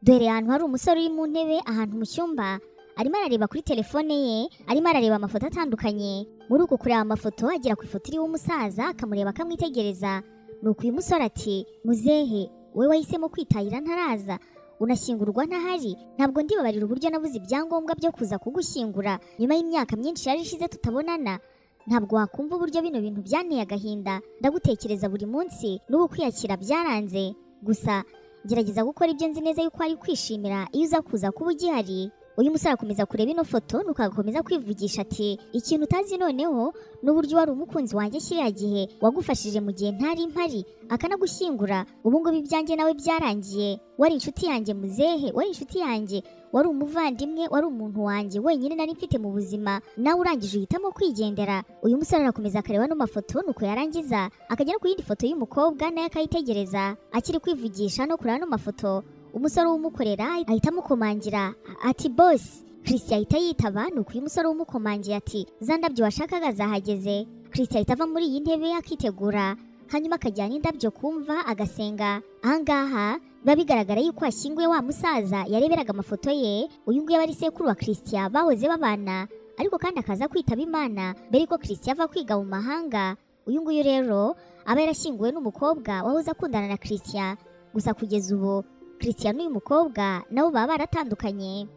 dore ahantu hari umusore uri mu ntebe ahantu mu cyumba arimo arareba kuri telefone ye, arimo arareba amafoto atandukanye. Muri uku kureba amafoto agera ku ifoto iriho umusaza akamureba akamwitegereza. Nuko uyu musore ati, muzehe we wahisemo kwitahira ntaraza, unashyingurwa ntahari, ntabwo ndibabarira uburyo nabuze ibyangombwa byo kuza kugushyingura nyuma y'imyaka myinshi yari ishize tutabonana. Ntabwo wakumva uburyo bino bintu byanteye agahinda, ndagutekereza buri munsi n'ubu kwiyakira byaranze. Gusa gerageza gukora ibyo nzi neza yuko ari kwishimira iyo uza kuza kuba ugihari. Uyu musore akomeza kureba ino foto nuko agakomeza kwivugisha ati, ikintu utazi noneho n'uburyo wari umukunzi wanjye kiriya gihe wagufashije mu gihe ntari mpari akanagushyingura. Ubu ngubu ibyanjye nawe byarangiye, wari inshuti yanjye muzehe, wari inshuti yanjye, wari umuvandimwe, wari umuntu wanjye wenyine nari mfite mu buzima, nawe urangije uhitamo kwigendera. Uyu musore arakomeza akareba no mafoto nuko yarangiza akagera ku yindi foto y'umukobwa nayo akayitegereza. Akiri kwivugisha no kureba no mafoto, umusore w'umukorera ahita amukomangira ati, boss. Christian ahita yitaba, nuko uyu musore w'umukomangiye ati, za ndabyo washakaga zahageze. Christian ahita ava muri iyi ntebe akitegura, hanyuma akajyana indabyo kumva agasenga. Ahangaha biba bigaragara yuko ashyinguye wa musaza yareberaga amafoto ye. Uyu nguyu aba ari sekuru wa Christian bahoze babana, ariko kandi akaza kwitaba Imana mbere ko Christian ava kwiga mu mahanga. Uyu nguyu rero aba yarashyinguwe n'umukobwa wahoze akundana na Christian, gusa kugeza ubu Christian n'uyu mukobwa nabo baba baratandukanye.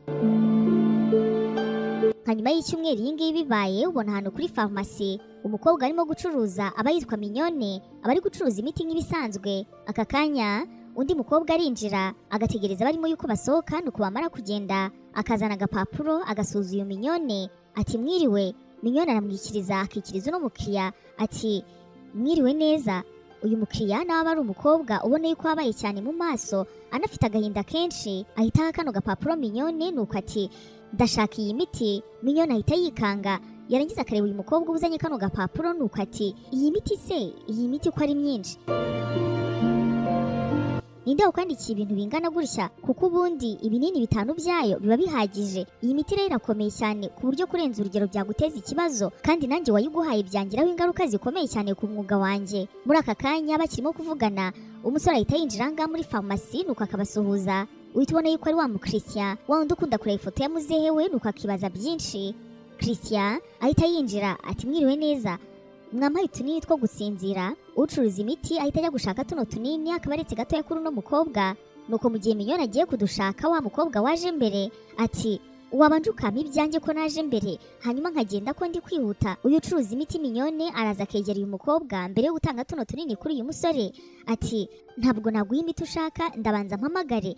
Hanyuma y'icyumweru iyi ngiyi bibaye, ubona ahantu kuri farumasi umukobwa arimo gucuruza aba yitwa Mignone, aba ari gucuruza imiti nk'ibisanzwe. Aka kanya undi mukobwa arinjira agategereza barimo yuko basohoka, nuko bamara kugenda akazana agapapuro agasuza uyu Mignone ati, mwiriwe. Mignone aramwikiriza akikiriza uno mukiriya ati, mwiriwe neza. Uyu mukiriya nawe aba ari umukobwa ubona yuko wabaye cyane mu maso anafite agahinda kenshi, ahita aha kano gapapuro Mignone nuko ati, ndashaka iyi miti. Mignone ahita yikanga, yarangiza akareba uyu mukobwa uzanye kano gapapuro nuko ati, iyi miti se, iyi miti ko ari myinshi, ninde wakwandikiye ibintu bingana gutya? Kuko ubundi ibinini 5 byayo biba bihagije. Iyi miti rero irakomeye cyane ku buryo kurenza urugero byaguteza ikibazo, kandi nanjye wayiguhaye byangiraho ingaruka zikomeye cyane ku mwuga wanjye. Muri aka kanya bakirimo kuvugana, umusore ahita yinjira ngaha muri farumasi nuko akabasuhuza. Uhita ubona yuko ari wa mu Christian wa wundi ukunda kureba ifoto ya muzehe we, nuko akibaza byinshi. Christian ahita yinjira ati, mwiriwe neza, mwampaye utunini two gusinzira? Ucuruza imiti ahita ajya gushaka tuno tunini akaba aretse gatoya kuri uno mukobwa. Nuko mu gihe Mignone agiye kudushaka, wa mukobwa waje mbere ati, wabanje ukampa ibyanjye ko naje mbere hanyuma nkagenda ko ndi kwihuta. Uyu ucuruza imiti Mignone araza akegera uyu mukobwa mbere yo gutanga tuno tunini kuri uyu musore ati, ntabwo naguha imiti ushaka, ndabanza mpamagare.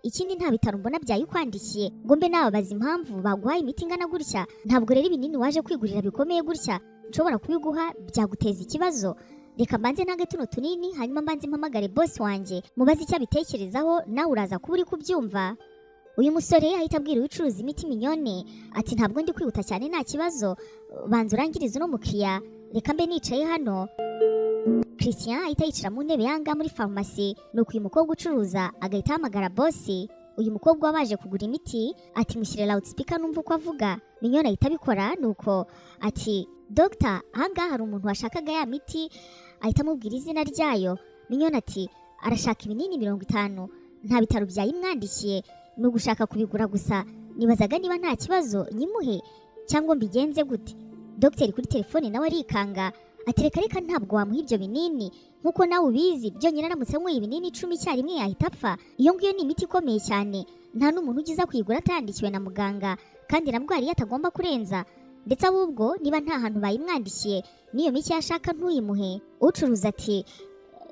Ikindi nta bitaro mbona byayikwandikiye ngo mbe nababaza impamvu baguhaye imiti ingana gutya. Ntabwo rero ibinini waje kwigurira bikomeye gutya nshobora kubiguha, byaguteza ikibazo. Reka mbanze ntange tuno tunini hanyuma mbanze mpamagare boss wanjye mubaze icyo abitekerezaho, nawe uraza kuba uri kubyumva. Uyu musore ahita abwira ucuruza imiti Mignone ati, ntabwo ndi kwihuta cyane, nta kibazo, banza urangirize uno mukiriya, reka mbe nicaye hano. Christian ahita yicara mu ntebe yanga muri farumasi, nuko uyu mukobwa ucuruza agahita ahamagara boss. Uyu mukobwa wabaje kugura imiti ati, mushyire loudspeaker numva uko avuga. Mignone ahita abikora nuko ati, Dr. ahangaha hari umuntu washakaga ya miti, ahita amubwira izina ryayo. Mignone ati, arashaka ibinini 50, nta bitaro byayimwandikiye, ni ugushaka kubigura gusa. Nibazaga niba nta kibazo nyimuhe cyangwa mbigenze gute. Dr. kuri telefone nawe arikanga ati, reka ntabwo wamuha ibyo binini, nkuko nawe ubizi byonyine aramutse anyweye ibinini 10 icyarimwe yahita apfa. Iyo ngiyo ni imiti ikomeye cyane, nta n'umuntu ugiza kuyigura atayandikiwe na muganga, kandi nabwo hari atagomba kurenza. Ndetse ahubwo niba nta hantu bayimwandikiye n'iyo miti yashaka ntuyimuhe. Ucuruza ati,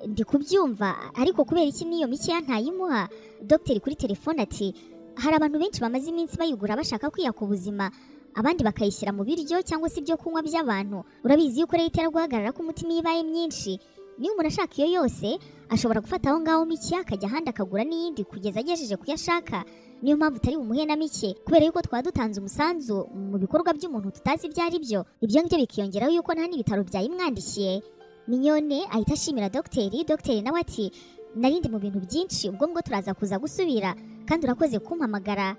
ndi kubyumva, ariko kubera iki n'iyo miti ntayimuha? Dr. kuri telefone ati, hari abantu benshi bamaze iminsi bayigura bashaka kwiyaka ubuzima, abandi bakayishyira mu biryo cyangwa se ibyo kunywa by'abantu. Urabizi yuko leta itera guhagarara ko umutima ibaye myinshi. Niba umuntu ashaka iyo yose ashobora gufata aho ngaho mike akajya ahandi akagura n'iyindi kugeza agejeje kuyashaka. Niyo mpamvu utari bumuhe na mike, kubera yuko twaba dutanze umusanzu mu bikorwa by'umuntu tutazi ibyo ari byo. Ibyo ngibyo bikiyongeraho yuko nta n'ibitaro byayimwandikiye. Mignone ahita ashimira dogiteri. Dogiteri nawe ati, narindi mu bintu byinshi, ubwo ngo turaza kuza gusubira, kandi urakoze kumpamagara.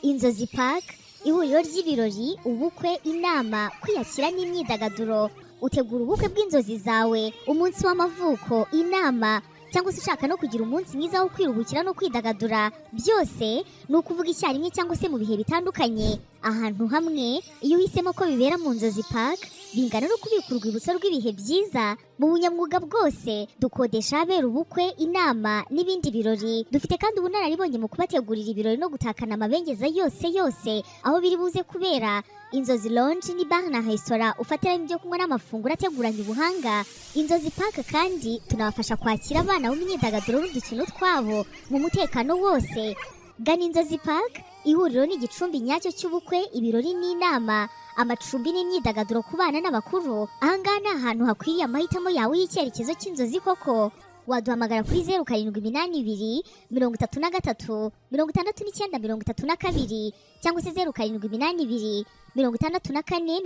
Inzozi Park, ihuriro ry'ibirori, ubukwe, inama, kwiyakira n'imyidagaduro. Utegura ubukwe bw'inzozi zawe, umunsi w'amavuko, inama, cyangwa se ushaka no kugira umunsi mwiza wo kwiruhukira no kwidagadura, byose ni ukuvuga icyarimwe cyangwa se mu bihe bitandukanye ahantu hamwe. Iyo uhisemo ko bibera mu Nzozi Park, bingana no kubika urwibutso rw'ibihe byiza mu bunyamwuga bwose. Dukodesha ahabera ubukwe, inama n'ibindi birori. Dufite kandi ubunararibonye mu kubategurira ibirori no gutakana amabengeza yose aho biri buze kubera. Inzozi Lounge ni bar na restaurant ufatiramo ibyo kunywa n'amafunguro ateguranye ubuhanga. Inzozi Park kandi tunabafasha kwakira abana mu myidagaduro n'udukino twabo mu mutekano wose. Gana Inzozi Park, ihuriro n'igicumbi nyacyo cy'ubukwe, ibirori n'inama, amacumbi n'imyidagaduro ku bana n'abakuru. Ahangaha ni ahantu hakwiriye amahitamo yawe y'icyerekezo cy'inzozi koko. Waduhamagara kuri 0782 33 69 32 cyangwa se 0782 64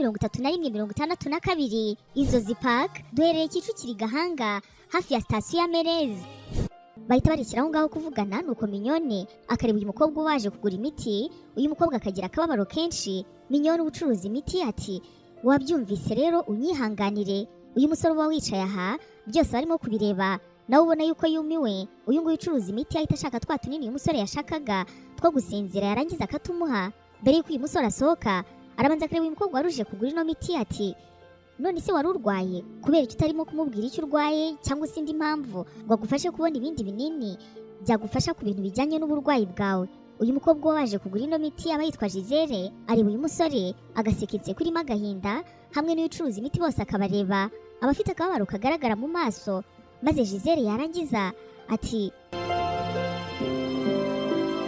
31 62. Inzozi Park duherereye Kicukiro Gahanga hafi ya sitasiyo ya Merezi. Bahita barekeraho ngaho kuvugana, nuko Mignone akareba uyu mukobwa waje kugura imiti. Uyu mukobwa akagira akababaro kenshi. Mignone ubucuruza imiti ati, wabyumvise rero unyihanganire. Uyu musore uba wicaye aha byose barimo kubireba, nawe ubona yuko yumiwe. Uyu nguyu ucuruza imiti ahita ashaka twa tunini uyu musore yashakaga two gusinzira, yarangiza akatumuha. Mbere yuko uyu musore asohoka, arabanza akareba uyu mukobwa waruje kugura ino miti ati, none se wari urwaye? Kubera icyo utarimo kumubwira icyo urwaye cyangwa se indi mpamvu ngo agufashe kubona ibindi binini byagufasha ku bintu bijyanye n'uburwayi bwawe. Uyu mukobwa waje kugura ino miti aba yitwa Gisele, areba uyu musore agaseketse kurimo agahinda, hamwe n'ucuruza imiti bose akabareba, abafite akababaro kagaragara mu maso. Maze Gisele yarangiza ati,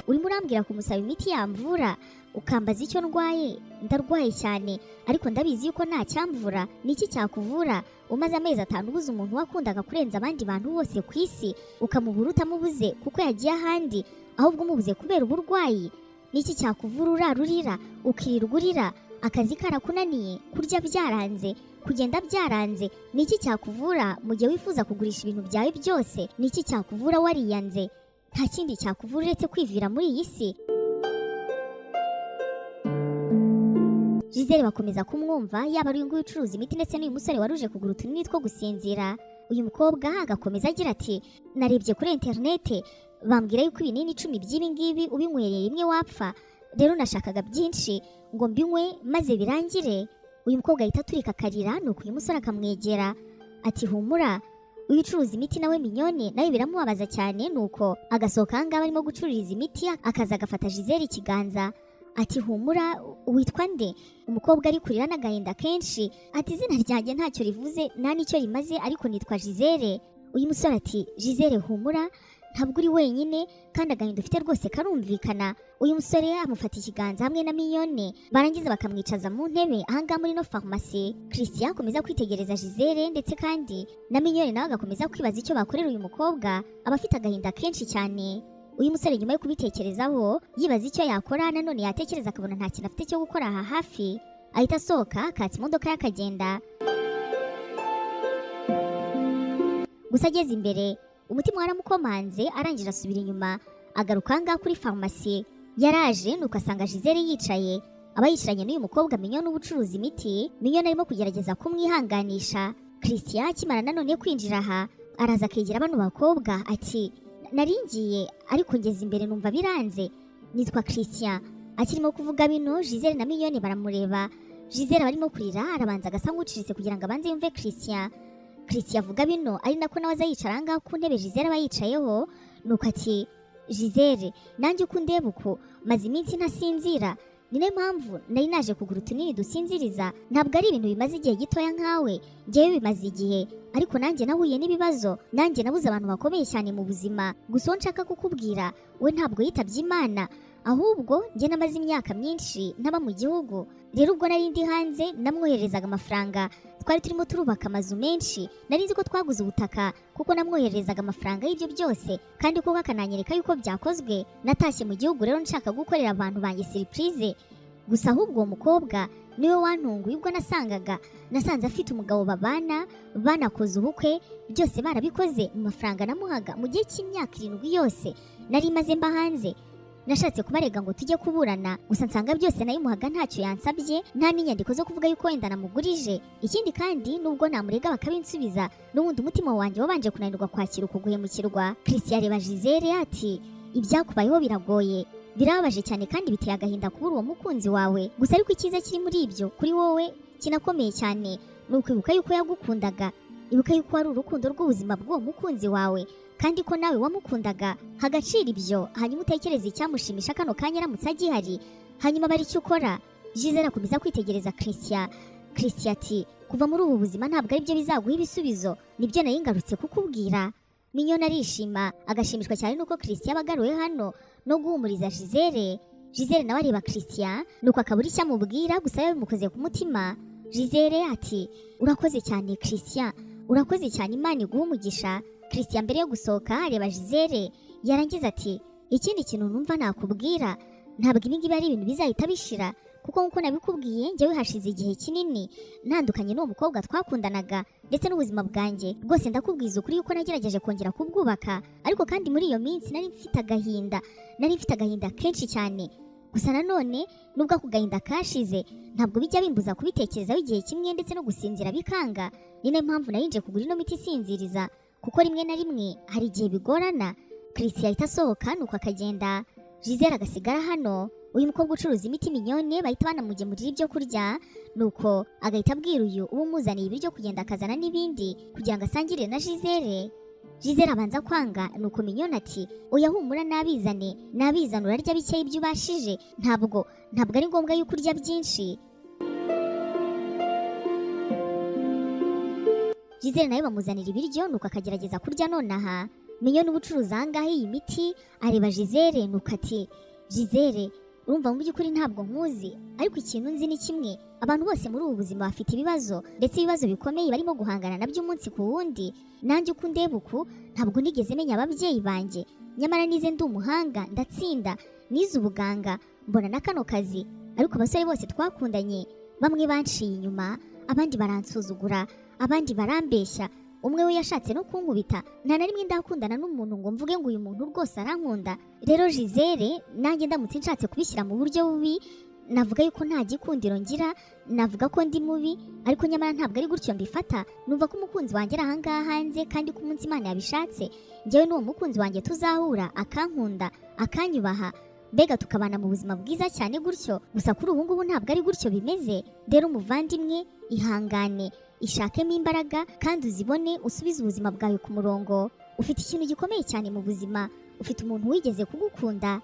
urimo urambwira kumusaba imiti yamvura, ukambaza icyo ndwaye? Ndarwaye cyane, ariko ndabizi yuko nta cyamvura. Niki cyakuvura? Umaze amezi 5 ubuze umuntu wakundaga kurenza abandi bantu bose ku isi, ukamubura utamubuze kuko yagiye ahandi, ahubwo umubuze kubera uburwayi. Niki cyakuvura urarurira, ukirirwa urira, akazi karakunaniye, kurya byaranze, kugenda byaranze? Niki cyakuvura mu gihe wifuza kugurisha ibintu byawe byose? Niki cyakuvura wariyanze? Nta kindi cyakuvura uretse kwivira muri iyi si. Gisele bakomeza kumwumva, yaba ari uyu nguyu ucuruza imiti ndetse n'uyu musore waruje kugura utunini two gusinzira. Uyu mukobwa agakomeza agira ati, narebye kuri interinete bambwira yuko ibinini 10 by'ibi ngibi ubinywereye rimwe wapfa, rero nashakaga byinshi ngo mbinywe maze birangire. Uyu mukobwa ahita aturika akarira, nuko uyu musore akamwegera ati, humura. Uyu ucuruza imiti nawe Mignone nawe biramubabaza cyane, nuko agasohoka ahangaha barimo gucururiza imiti, akaza agafata Gisele ikiganza ati, humura, witwa nde? Umukobwa ari kurira n'agahinda kenshi ati, izina ryanjye ntacyo rivuze, nta n'icyo rimaze, ariko nitwa Gisele. Uyu musore ati, Gisele humura, ntabwo uri wenyine, kandi agahinda ufite rwose karumvikana. Uyu musore amufata ikiganza hamwe na Mignone, barangiza bakamwicaza mu ntebe ahangaha muri no farumasi. Christian akomeza kwitegereza Gisele, ndetse kandi na Mignone nawe agakomeza kwibaza icyo bakorera uyu mukobwa, aba afite agahinda kenshi cyane. Uyu musore nyuma yo kubitekerezaho yibaza icyo yakora, nanone yatekereza akabona nta kintu afite cyo gukora aha hafi, ahita asohoka akatsa imodoka y'akagenda. Gusa ageze imbere umutima waramukomanze, arangije asubira inyuma agaruka ahangaha kuri farumasi. Yaraje nuko asanga Gisele yicaye, aba yicaranye n'uyu mukobwa Mignone ubucuruza imiti. Mignone arimo kugerageza kumwihanganisha. Christian akimara nanone kwinjira aha, araza akegera bano bakobwa ati, naringiye ariko ngeze imbere numva biranze, nitwa Christian. Akirimo kuvuga bino, Gisele na Mignone baramureba. Gisele barimo kurira, arabanza agasa nk'uciriritse kugira ngo abanze yumve Christian. Christian avuga bino ari nako nawe aza yicara ahangaha ku ntebe Gisele aba yicayeho, nuko ati, Gisele, nanjye uko ndeba uko maze iminsi ntasinzira, ni nayo mpamvu nari naje kugura utunini dusinziriza. Ntabwo ari ibintu bimaze igihe gitoya nkawe, njyewe bimaze igihe, ariko nanjye nahuye n'ibibazo, nanjye nabuze abantu bakomeye cyane mu buzima. Gusa uwo nshaka kukubwira, we ntabwo yitabye Imana, ahubwo njye namaze imyaka myinshi ntaba mu gihugu. Rero ubwo nari ndi hanze namwohererezaga amafaranga, twari turimo turubaka amazu menshi, nari nzi ko twaguze ubutaka kuko namwohererezaga amafaranga y'ibyo byose, kandi koko akananyereka yuko byakozwe. Natashye mu gihugu rero nshaka gukorera abantu banjye surprise. Gusa ahubwo uwo mukobwa niwe wantunguye ubwo nasanze afite umugabo babana, banakoze ubukwe, byose barabikoze mu mafaranga namuhaga mu gihe cy'imyaka 7 yose nari maze mba hanze. nashatse kubarega ngo tujye kuburana, gusa nsanga byose nayimuhaga ntacyo yansabye, nta n'inyandiko zo kuvuga yuko wenda namugurije. Ikindi kandi nubwo namurega bakabinsubiza, n'ubundi umutima wanjye wabanje kunanirwa kwakira uko guhemukirwa. Christian areba Gisele ati ibyakubayeho biragoye, birababaje cyane kandi biteye agahinda kubura uwo mukunzi wawe, gusa ariko icyiza kiri muri ibyo kuri wowe kinakomeye cyane ni ukwibuka yuko yagukundaga. Ibuka yuko wari urukundo rw'ubuzima bw'uwo mukunzi wawe, kandi ko nawe wamukundaga. Hagacira ibyo, hanyuma utekereze icyamushimisha kano kanya aramutse agihari, hanyuma bari icyo ukora. Gisele akomeza kwitegereza Christian ati kuva muri ubu buzima ntabwo ari byo bizaguha ibisubizo, nibyo nari ngarutse kukubwira. Mignone arishima agashimishwa cyane nuko Christian abagaruye hano no guhumuriza Gisele. Gisele nawe areba Christian nuko akabura icyo amubwira, gusa yabimukoze ku mutima. Gisele ati urakoze cyane Christian, urakoze cyane, Imana iguha umugisha. Christian mbere yo gusohoka areba Gisele, yarangiza ati ikindi kintu numva nakubwira, ntabwo ibi ngibi ari ibintu bizahita bishira, kuko nkuko nabikubwiye njyewe hashize igihe kinini ntandukanye n'uwo mukobwa twakundanaga, ndetse n'ubuzima bwanjye rwose ndakubwiza ukuri yuko nagerageje kongera kubwubaka, ariko kandi muri iyo minsi nari mfite agahinda kenshi cyane. Gusa nanone nubwo ako gahinda kashize, ntabwo bijya bimbuza kubitekerezaho igihe kimwe ndetse no gusinzira bikanga. Ni nayo mpamvu narinje kugura ino miti isinziriza, kuko rimwe na rimwe hari igihe bigorana. Christian ahita asohoka nuko akagenda. Gisele agasigara hano. Uyu mukobwa ucuruza imiti Mignone bahita banamugemurira ibyo kurya, nuko agahita abwira uyu uba umuzaniye ibiryo kugenda akazana n'ibindi kugira ngo asangire na Gisele. Gisele abanza kwanga, nuko Mignone ati oya humura nabizane urarya bikeya ibyo ubashije, ntabwo ari ngombwa yuko urya byinshi. Gisele nawe bamuzanira ibiryo nuko akagerageza kurya nonaha. Mignone ubucuruza ahangaha iyi miti areba Gisele nuko ati Gisele urumva mu by'ukuri ntabwo nkuzi, ariko ikintu nzi ni kimwe, abantu bose muri ubu buzima bafite ibibazo, ndetse ibibazo bikomeye barimo guhangana nabyo umunsi ku wundi. Nanjye uko ndeba uku ntabwo nigeze menya ababyeyi banjye, nyamara nize ndi umuhanga ndatsinda, nize ubuganga mbona na kano kazi, ariko abasore bose twakundanye bamwe banciye inyuma, abandi baransuzugura, abandi barambeshya, umwe we yashatse no kunkubita. Nta na rimwe ndakundana n'umuntu ngo mvuge ngo uyu muntu rwose arankunda. Rero Gisele nanjye ndamutse nshatse kubishyira mu buryo bubi, navuga yuko nta gikundiro ngira, navuga ko ndi mubi, ariko nyamara ntabwo ari gutyo mbifata. Numva ko umukunzi wanjye ari ahangaha hanze, kandi ko umunsi Imana yabishatse njyewe n'uwo mukunzi wanjye tuzahura, akankunda akanyubaha, mbega tukabana mu buzima bwiza cyane gutyo. Gusa kuri ubu ngubu ntabwo ari gutyo bimeze. Rero umuvandimwe, ihangane, ishakemo imbaraga kandi uzibone, usubize ubuzima bwawe ku murongo. Ufite ikintu gikomeye cyane mu buzima, ufite umuntu wigeze kugukunda.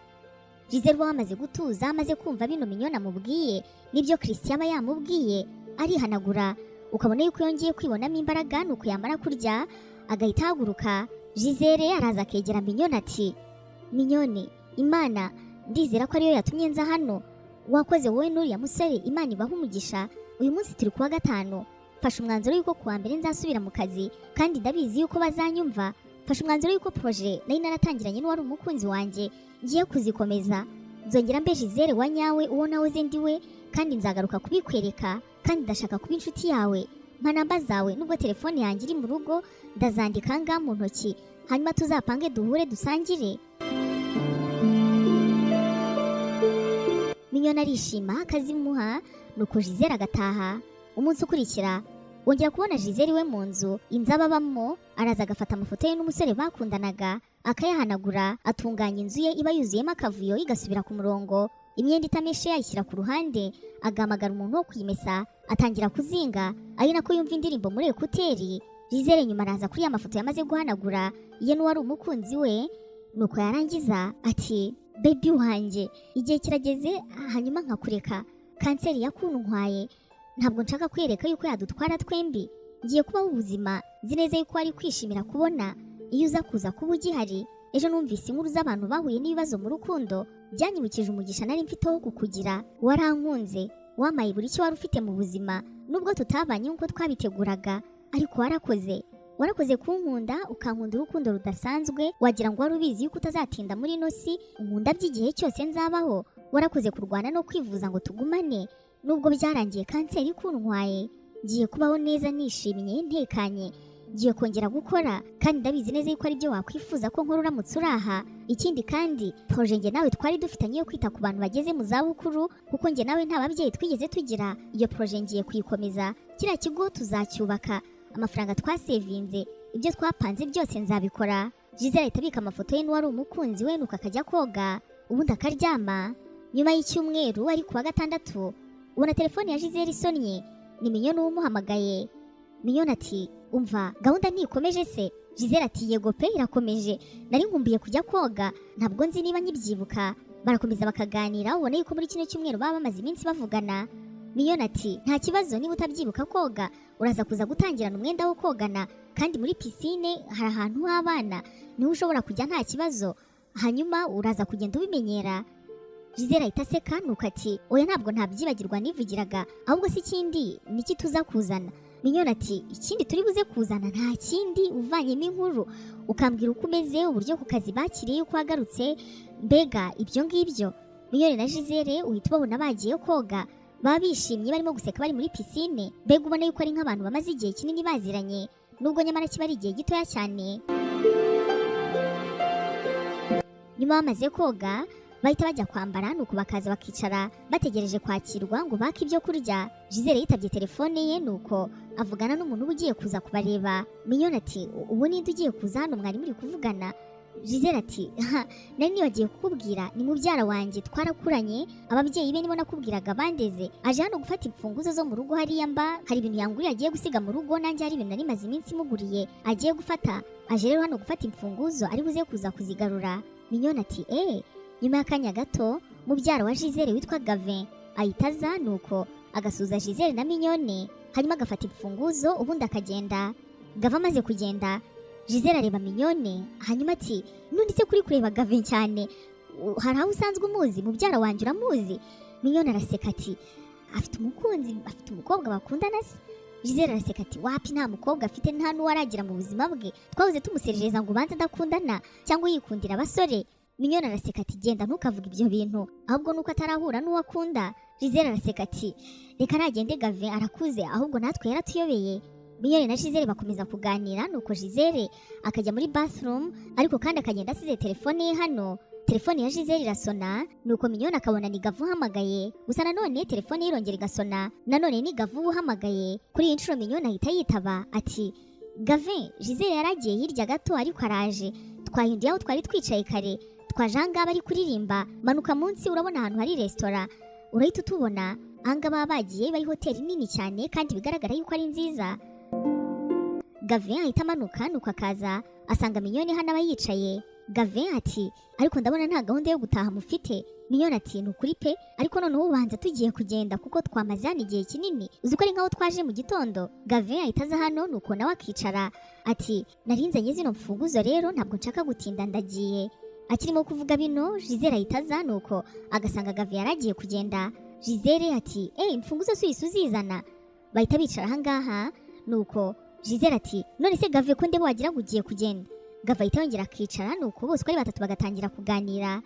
Gisele wamaze gutuza, amaze kumva bino Mignone amubwiye nibyo Christian aba yamubwiye, arihanagura, ukabona yuko yongeye kwibonamo imbaraga. Nuko yamara kurya agahita ahaguruka. Gisele araza akegera Mignone ati Mignone, Imana ndizera ko ariyo yatumye nza hano, wakoze wowe n'uriya musore, Imana ibaha umugisha. Uyu munsi turi kuwa gatanu, fashe umwanzuro yuko kuwa mbere nzasubira mu kazi, kandi ndabizi yuko bazanyumva. Fashe umwanzuro yuko projet nari naratangiranye n'uwari umukunzi wanjye ngiye kuzikomeza, nzongera mbe Gisele wa nyawe, uwo nahoze ndiwe, kandi nzagaruka kubikwereka, kandi ndashaka kuba inshuti yawe. Mpa namba zawe, nubwo telefone yanjye iri mu rugo ndazandika ngaha mu ntoki, hanyuma tuzapange duhure dusangire. Mignone arishima akazimuha, nuko Gisele agataha. Umunsi ukurikira wongera kubona Gisele we mu nzu, inzu ababamo. Araza agafata amafoto ye n'umusore bakundanaga, akayahanagura, atunganya inzu ye iba yuzuyemo akavuyo igasubira ku murongo. Imyenda itameshe yayishyira ku ruhande, agahamagara umuntu wo kuyimesa, atangira kuzinga, ari nako yumva indirimbo muri ekuteri. Gisele nyuma araza kuri ya mafoto yamaze guhanagura ye n'uwari umukunzi we, nuko yarangiza ati baby wanjye, igihe kirageze hanyuma nkakureka, kanseri yakuntwaye, ntabwo nshaka kwereka yuko yadutwara twembi. Ngiye kubaho ubuzima nzi neza yuko ari kwishimira kubona iyo uza kuza kuba ugihari. Ejo numvise inkuru z'abantu bahuye n'ibibazo mu rukundo, byanyibukije umugisha nari mfite wo kukugira. Warankunze, wamaye buri cyo wari ufite mu buzima, nubwo tutabanye nk'uko twabiteguraga, ariko warakoze kunkunda, ukankunda urukundo rudasanzwe. Wagira ngo wari ubizi yuko utazatinda muri ino si, unkunda by'igihe cyose nzabaho. Warakoze kurwana no kwivuza ngo tugumane, nubwo byarangiye kanseri kuntwaye. Ngiye kubaho neza nishimye ntekanye, ngiye kongera gukora kandi ndabizi neza yuko ari byo wakwifuza ko nkora uramutse uraha. Ikindi kandi proje njye nawe twari dufitanye yo kwita ku bantu bageze mu zabukuru, kuko njye nawe nta babyeyi twigeze tugira. Iyo proje ngiye kuyikomeza, kiriya kigo tuzacyubaka, amafaranga twasevinze, ibyo twapanze byose nzabikora. Gisele ahita abika amafoto ye n'uwari umukunzi we, nuko akajya koga ubundi akaryama. Nyuma y'icyumweru ari kuwa gatandatu ubona telefone ya Gisele isonnye, ni Mignone umuhamagaye. Mignone ati umva gahunda ntikomeje se? Gisele ati yego pe irakomeje, nari nkumbuye kujya koga, ntabwo nzi niba nkibyibuka. Barakomeza bakaganira, ubona yuko muri kino cyumweru baba bamaze iminsi bavugana. Mignone ati nta kibazo, niba utabyibuka koga uraza kuza gutangirana umwenda wo kogana, kandi muri pisine hari ahantu h'abana niho ushobora kujya nta kibazo, hanyuma uraza kugenda ubimenyera. Gisele ahita aseka nuko ati oya ntabwo ntabyibagirwa nivugiraga, ahubwo si ikindi niki tuza kuzana. Mignone ati ikindi turi buze kuzana nta kindi uvanyemo inkuru ukambwira uko umeze, uburyo ku kazi bakiriye uko wagarutse, mbega ibyo ngibyo. Mignone na Gisele uhita ubabona bagiye koga, baba bishimye barimo guseka bari muri pisine, mbega ubona yuko ari nk'abantu bamaze igihe kinini baziranye, nubwo nyamara kiba ari igihe gitoya cyane. Nyuma bamaze koga bahita bajya kwambara, nuko bakaza bakicara bategereje kwakirwa ngo bake ibyo kurya. Gisele yitabye telefone ye, nuko avugana n'umuntu uba ugiye kuza kubareba. Mignone ati ubu ninde ugiye kuza hano mwari muri kuvugana? Gisele ati nari nibagiye kukubwira, ni mubyara wanjye twarakuranye, ababyeyi be nibo nakubwiraga bandeze, aje hano gufata imfunguzo zo mu rugo hariya mba, hari ibintu yanguriye agiye gusiga mu rugo, nanjye hari ibintu nari maze iminsi muguriye agiye gufata, aje rero hano gufata imfunguzo ari buze kuza kuzigarura. Mignone ati nyuma y'akanya gato mubyara wa Gisele witwa Gavin ahita aza, nuko agasuza Gisele na Mignone, hanyuma agafata imfunguzo ubundi akagenda. Gavin amaze kugenda, Gisele areba Mignone, hanyuma ati none se kuri kureba Gavin cyane, hari aho usanzwe umuzi? Mubyara wanjye uramuzi? Mignone araseka ati afite umukunzi, afite umukobwa bakundana se? Gisele araseka ati wapi, nta mukobwa afite, nta n'uwo aragira mu buzima bwe, twahoze tumuserereza ngo ubanze adakundana cyangwa yikundira abasore. Mignone araseka ati genda ntukavuga ibyo bintu, ahubwo nuko atarahura n'uwo akunda. Gisele araseka ati reka nagende, Gavin arakuze, ahubwo natwe yaratuyobeye. Mignone na Gisele bakomeza kuganira, nuko Gisele akajya muri bathroom, ariko kandi akagenda asize telefone ye hano. Telefone ya Gisele irasona, nuko Mignone akabona ni Gavin uhamagaye, gusa nanone telefone ye irongera igasona, nanone ni Gavin uhamagaye. Kuri iyi nshuro Mignone ahita yitaba ati Gavin, Gisele yaragiye hirya gato ariko araje, twahinduye aho twari twicaye kare, twaje ahangaha bari kuririmba, manuka munsi urabona ahantu hari resitora, urahita utubona. Ahangaha baba bagiye bari hoteli nini cyane kandi bigaragara yuko ari nziza. Gavin ahita amanuka, nuko akaza asanga Mignone hano aba yicaye. Gavin ati ariko ndabona nta gahunda yo gutaha mufite. Mignone ati ni ukuri pe, ariko noneho ubanza tugiye kugenda kuko twamaze hano igihe kinini, uzi ko ari nkaho twaje mu gitondo. Gavin ahita aza hano, nuko nawe akicara ati narinzanye zino mfunguzo rero ntabwo nshaka gutinda ndagiye. Akirimo kuvuga bino Gisele ahita aza, nuko agasanga Gavin yaragiye kugenda. Gisele ati imfunguzo suyise uzizana? Bahita bicara ahangaha, nuko Gisele ati none se Gavin ko ndebo wagira ngo ugiye kugenda? Gavin ahita yongera akicara, nuko bose uko ari batatu bagatangira kuganira.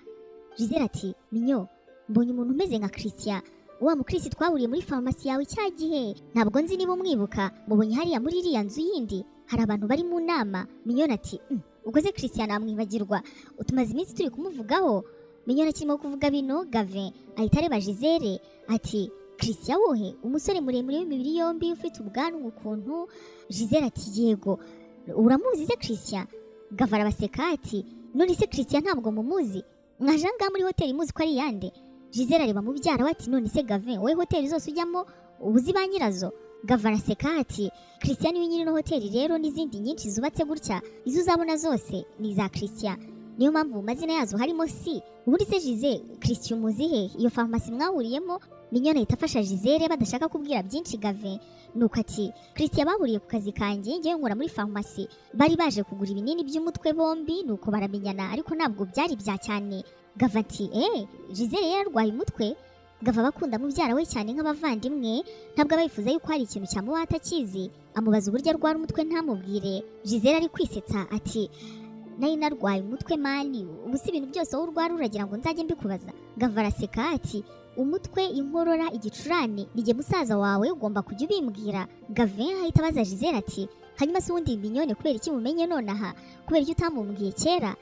Gisele ati Minyo, mbonye umuntu umeze nka Christian, wa mukirisi twahuriye muri farumasi yawe cya gihe, ntabwo nzi niba umwibuka, mubonye hariya muri iriya nzu yindi hari abantu bari mu nama. Mignone ati ubwo se Christian namwibagirwa, utumaze iminsi turi kumuvugaho. Mignone akirimo kuvuga bino Gavin ahita areba Gisele ati Christian wohe, umusore muremure w'imibiri yombi ufite ubwanwa ukuntu? Gisele ati yego, uramuzi se Christian? Gavin arabaseka ati none se Christian ntabwo mumuzi? Mwaje ngaha muri hoteli muzi ko ari yande? Gisele areba mubyara we ati none se Gavin wowe hoteli zose ujyamo ubuzi ba nyirazo? Gavin araseka ati Christian niwe nyiri no hoteli rero, n'izindi nyinshi zubatse gutya izo uzabona zose ni za Christian, niyo mpamvu mu mazina yazo harimo si. Ubundi se Gisele, Christian umuzi he? Iyo farumasi mwahuriyemo? Mignone ahita afasha Gisele badashaka kubwira byinshi Gavin, nuko ati Christian bahuriye ku kazi kanjye, ngewe nkora muri farumasi, bari baje kugura ibinini by'umutwe bombi, nuko baramenyana ariko ntabwo byari bya cyane. Gavin ati Gisele yararwaye umutwe? Gavin bakunda mubyara we cyane nk'abavandimwe, ntabwo aba yifuza yuko hari ikintu cyamuba atakizi, amubaza uburyo arwara umutwe ntamubwire. Gisele ari kwisetsa ati nari narwaye umutwe mani, ubu si ibintu byose wowe urwara uragira ngo nzajye mbikubaza? Gavin araseka ati umutwe, inkorora, igicurane, nige musaza wawe ugomba kujya ubimbwira. Gavin ahita abaza Gisele ati hanyuma se ubundi minyone kubera iki mumenye nonaha, kubera iki utamumbwiye kera?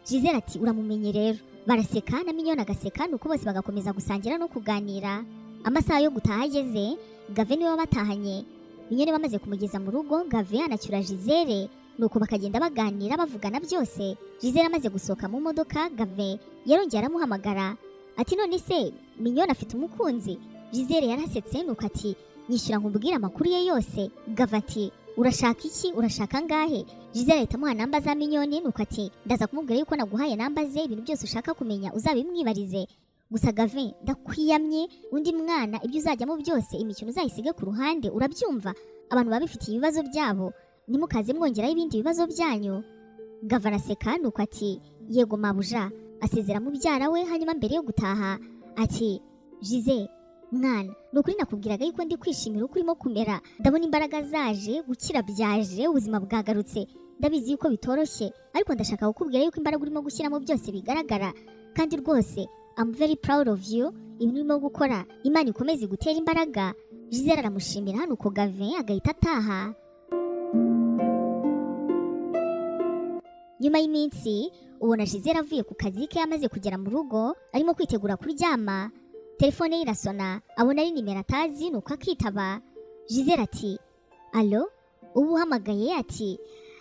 Gisele ati uramumenye rero. Baraseka na minyone agaseka, nuko bose bagakomeza gusangira no kuganira. Amasaha yo gutaha ageze, Gave niwe batahanye. Minyone bamaze kumugeza mu rugo, Gave anacyura Gisele, nuko bakagenda baganira bavugana byose. Gisele amaze gusohoka mu modoka, Gave yarongera aramuhamagara ati none se minyone afite umukunzi? Gisele yarasetse nuko ati nyishyura nkubwire amakuru ye yose. Gave ati urashaka iki, urashaka ngahe? Gisele ahita amuha namba za minyone, nuko ati ndaza kumubwira yuko naguhaye namba ze, ibintu byose ushaka kumenya uzabimwibarize. Gusa Gave ndakwiyamye, undi mwana ibyo uzajyamo byose imikino uzayisige ku ruhande, urabyumva? Abantu baba bifitiye ibibazo byabo, nimukaze mwongeraho ibindi bibazo byanyu. Gave araseka nuko ati yego mabuja. Asezera mubyara we, hanyuma mbere yo gutaha ati Gisele mwana, nukuri nakubwiraga yuko ndi kwishimira uko urimo kumera, ndabona imbaraga zaje, gukira byaje, ubuzima bwagarutse. Ndabizi yuko bitoroshye, ariko ndashaka kukubwira yuko imbaraga urimo gushyiramo byose bigaragara, kandi rwose I'm very proud of you. Ibintu urimo gukora Imana ikomeze gutera imbaraga. Gisele aramushimira, nuko Gave agahita ataha. Nyuma y'iminsi ubona Gisele avuye ku kazi ke, amaze kugera mu rugo arimo kwitegura kuryama. Telefone ye irasona, abona ari nimero atazi, nuko akitaba. Gisele ati alo, ubu uhamagaye? Ati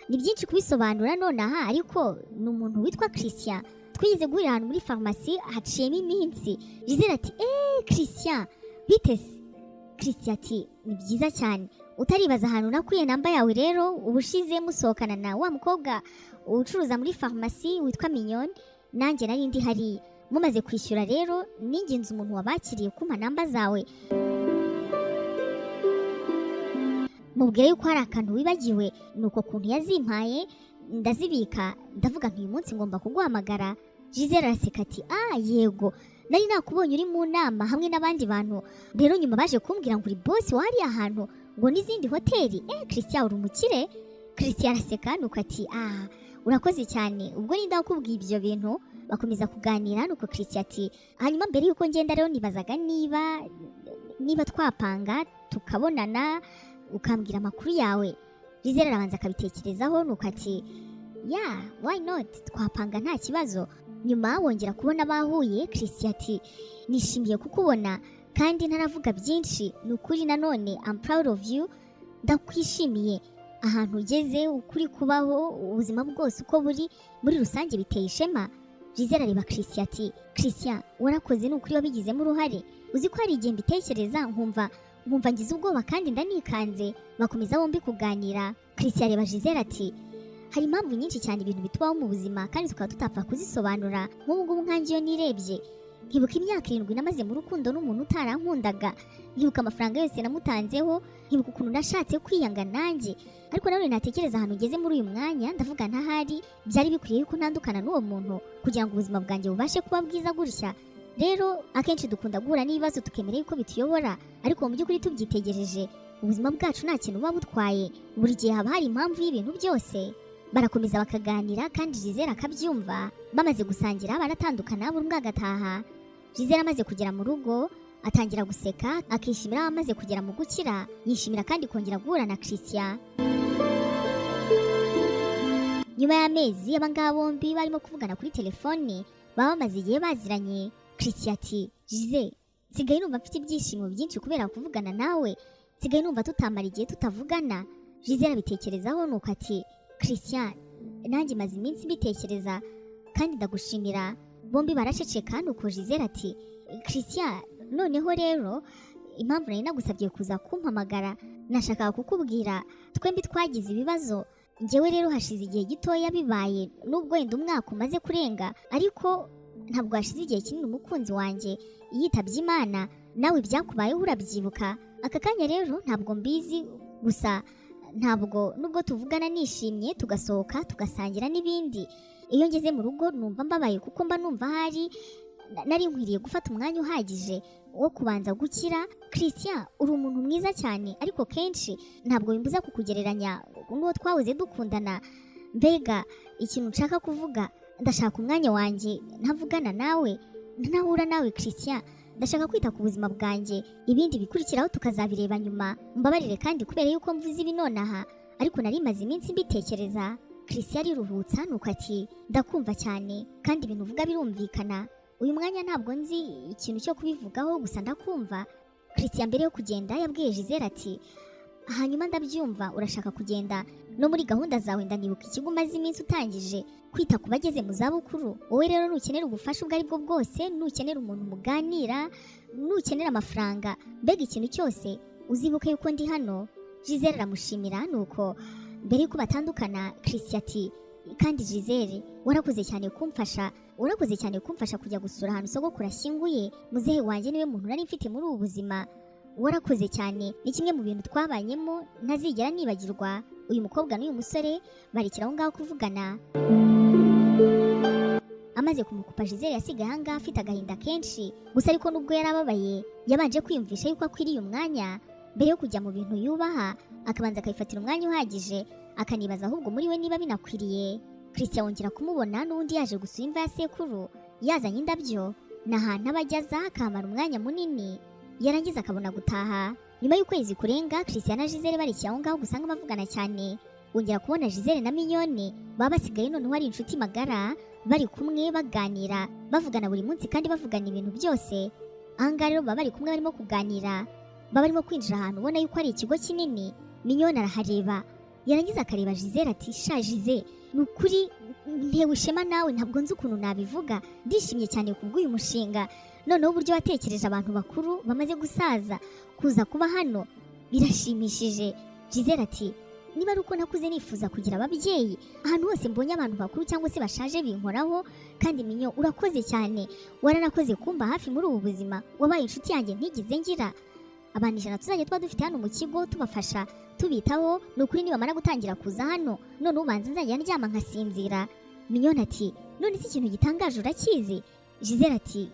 ni byinshi kubisobanura nonaha, ariko ni umuntu witwa Christian, twigeze guhurira ahantu muri farumasi haciyemo iminsi. Gisele ati Christian bite se? Christian ati ni byiza cyane, utaribaza ahantu nakuye namba yawe rero, ubushize musohokana na wa mukobwa ucuruza muri farumasi witwa Minyone, nanjye nari ndi hariya. Mumaze kwishyura rero ningenzi umuntu wabakiriye kumpa namba zawe, mubwire yuko hari akantu wibagiwe, nuko kuntu yazimpaye ndazibika, ndavuga nti uyu munsi ngomba kuguhamagara. Gisele araseka ati yego, nari nakubonye uri mu nama hamwe n'abandi bantu, rero nyuma baje kumbwira ngo uri boss wahariye ahantu ngo n'izindi hoteli. Christian uri umukire? Christian araseka nuko ati urakoze cyane, ubwo ni ndakubwiye ibyo bintu. Bakomeza kuganira, nuko Christian ati hanyuma mbere yuko ngenda rero nibazaga niba twapanga tukabonana ukambwira amakuru yawe. Gisele arabanza akabitekerezaho, nuko ati why not, twapanga nta kibazo. Nyuma wongera kubona bahuye. Christian ati nishimiye kukubona kandi ntaravuga byinshi, nukuri nanone I'm proud of you, ndakwishimiye ahantu ugeze, ukuri kubaho, ubuzima bwose uko buri muri rusange biteye ishema. Gisele areba Christian ati Christian warakoze, nukuri wabigizemo uruhare, uzi ko hari igihe mbitekereza nkumva ngize ubwoba kandi ndanikanze. Bakomeza bombi kuganira. Christian areba Gisele ati hari impamvu nyinshi cyane ibintu bitubaho mu buzima kandi tukaba tutapfa kuzisobanura. Nk'ubu ngubu nkanjye iyo nirebye nkibuka imyaka 7 namaze mu rukundo n'umuntu utarankundaga, nkibuka amafaranga yose namutanzeho, nkibuka ukuntu nashatse kwiyanga nanjye, ariko nawe natekereza ahantu ugeze muri uyu mwanya, ndavuga ntahari byari bikwiye yuko ntandukana n'uwo muntu kugira ngo ubuzima bwanjye bubashe kuba bwiza gutya. Rero akenshi dukunda guhura n'ibibazo tukemera yuko bituyobora, ariko mu by'ukuri tubyitegereje ubuzima bwacu nta kintu buba butwaye, buri gihe haba hari impamvu y'ibintu byose. Barakomeza bakaganira kandi Gisele akabyumva. Bamaze gusangira baratandukana, buri umwe agataha. Gisele amaze kugera mu rugo atangira guseka, akishimira amaze kugera mu gukira, yishimira kandi kongera guhura na Christian. Nyuma y'amezi abangaba bombi barimo kuvugana kuri telefone, baba bamaze igihe baziranye. Christian ati Gisele nsigaye numva mfite ibyishimo byinshi kubera kuvugana nawe, nsigaye numva tutamara igihe tutavugana. Gisele abitekerezaho, nuko ati Christian nanjye maze iminsi mbitekereza kandi ndagushimira. Bombi baraceceka, nuko Gisele ati Christian noneho rero impamvu nari nagusabye kuza kumpamagara, nashakaga kukubwira twembi twagize ibibazo. Njyewe rero hashize igihe gitoya bibaye, nubwo wenda umwaka umaze kurenga, ariko ntabwo hashize igihe kinini umukunzi wanjye yitabye Imana. Nawe byakubayeho urabyibuka. Aka kanya rero ntabwo mbizi, gusa ntabwo nubwo tuvugana nishimye tugasohoka tugasangira n'ibindi, iyo ngeze mu rugo numva mbabaye kuko mba numva hari nari nkwiriye gufata umwanya uhagije wo kubanza gukira. Christian uri umuntu mwiza cyane, ariko kenshi ntabwo bimbuza kukugereranya n'uwo twahoze dukundana. Mbega ikintu nshaka kuvuga, ndashaka umwanya wanjye ntavugana nawe, ntahura nawe Christian. Ndashaka kwita ku buzima bwanjye, ibindi bikurikiraho tukazabireba nyuma. Mbabarire kandi kubera yuko mvuze ibi nonaha, ariko nari maze iminsi mbitekereza. Christian ariruhutsa nuko ati ndakumva cyane kandi ibintu uvuga birumvikana. Uyu mwanya ntabwo nzi ikintu cyo kubivugaho gusa ndakumva. Christian mbere yo kugenda yabwiye Gisele ati hanyuma ndabyumva urashaka kugenda no muri gahunda zawe ndanibuka ikigo umaze iminsi utangije kwita ku bageze mu zabukuru. Wowe rero nukenera ubufasha ubwo ari bwo bwose, nukenera umuntu muganira, nukenera amafaranga, mbega ikintu cyose uzibuke yuko ndi hano. Gisele aramushimira nuko mbere yuko batandukana Christian ati kandi Gisele warakoze cyane kumfasha kujya gusura ahantu sogokuru ashyinguye. Muzehe wanjye niwe muntu nari mfite muri ubu buzima, warakoze cyane. Ni kimwe mu bintu twabanyemo ntazigera nibagirwa. Uyu mukobwa n'uyu musore barikira aho ngaho kuvugana. Amaze kumukupa Gisele yasigaye aha ngaha afite agahinda kenshi, gusa ariko nubwo yarababaye yabanje kwiyumvisha yuko akwiriye umwanya mbere yo kujya mu bintu yubaha, akabanza akabifatira umwanya uhagije, akanibaza ahubwo muri we niba binakwiriye. Christian wongera kumubona n'undi yaje gusura imva ya sekuru yazanye indabyo, n'ahantu aba ageza akamara umwanya munini, yarangiza akabona gutaha. Nyuma y'ukwezi kurenga Christian na Gisele barikiye aho ngaho gusanga bavugana cyane. Wongera kubona Gisele na Mignone baba basigaye noneho ari inshuti magara, bari kumwe baganira bavugana buri munsi kandi bavugana ibintu byose. Aha ngaha rero baba bari kumwe barimo kuganira, baba barimo kwinjira ahantu ubona yuko ari ikigo kinini. Mignone arahareba yarangiza akareba Gisele ati sha Gisele ni ukuri ntewe ishema nawe, ntabwo nzi ukuntu nabivuga, ndishimye cyane kubw'uyu mushinga. Noneho uburyo watekereje abantu bakuru bamaze gusaza kuza kuba hano birashimishije. Gisele ati niba ari uko nakuze nifuza kugira ababyeyi, ahantu hose mbonye abantu bakuru cyangwa se bashaje binkoraho. Kandi Minyo urakoze cyane, waranakoze kumba hafi muri ubu buzima, wabaye inshuti yanjye ntigeze ngira. Abantu 100 tuzajya tuba dufite hano mu kigo tubafasha tubitaho, ni ukuri nibamara gutangira kuza hano none ubanza nzajya ndyama nkasinzira. Mignone ati none si ikintu gitangaje urakizi? Gisele ati